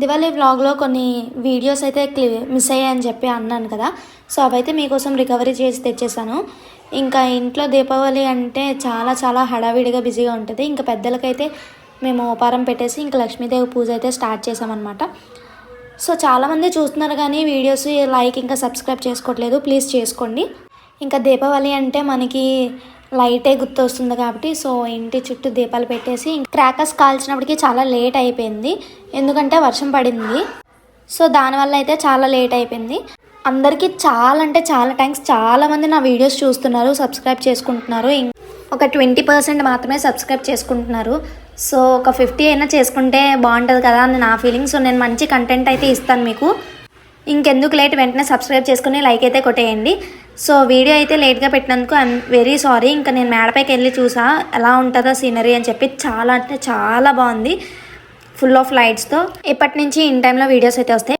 దివాళీ వ్లాగ్లో కొన్ని వీడియోస్ అయితే మిస్ అయ్యాయని చెప్పి అన్నాను కదా. సో అవైతే మీకోసం రికవరీ చేసి తెచ్చేసాను. ఇంకా ఇంట్లో దీపావళి అంటే చాలా చాలా హడావిడిగా బిజీగా ఉంటుంది. ఇంకా పెద్దలకైతే మేము ఉపహారం పెట్టేసి ఇంకా లక్ష్మీదేవి పూజ అయితే స్టార్ట్ చేసామన్నమాట. సో చాలామంది చూస్తున్నారు కానీ వీడియోస్ లైక్ ఇంకా సబ్స్క్రైబ్ చేసుకోవట్లేదు. ప్లీజ్ చేసుకోండి. ఇంకా దీపావళి అంటే మనకి లైటే గుర్తు వస్తుంది కాబట్టి సో ఇంటి చుట్టూ దీపాలు పెట్టేసి క్రాకర్స్ కాల్చినప్పటికీ చాలా లేట్ అయిపోయింది. ఎందుకంటే వర్షం పడింది. సో దానివల్ల అయితే చాలా లేట్ అయిపోయింది. అందరికీ చాలా అంటే చాలా థ్యాంక్స్. చాలామంది నా వీడియోస్ చూస్తున్నారు, సబ్స్క్రైబ్ చేసుకుంటున్నారు. ఒక 20% మాత్రమే సబ్స్క్రైబ్ చేసుకుంటున్నారు. సో ఒక 50 అయినా చేసుకుంటే బాగుంటుంది కదా అని నా ఫీలింగ్. సో నేను మంచి కంటెంట్ అయితే ఇస్తాను మీకు. ఇంకెందుకు లేట్, వెంటనే సబ్స్క్రైబ్ చేసుకుని లైక్ అయితే కొట్టేయండి. సో వీడియో అయితే లేట్గా పెట్టినందుకు ఐఎమ్ వెరీ సారీ. ఇంకా నేను మేడపైకి వెళ్ళి చూసా ఎలా ఉంటుందో సీనరీ అని చెప్పి. చాలా అంటే చాలా బాగుంది, ఫుల్ ఆఫ్ లైట్స్తో. ఇప్పటి నుంచి ఇన్ టైంలో వీడియోస్ అయితే వస్తాయి.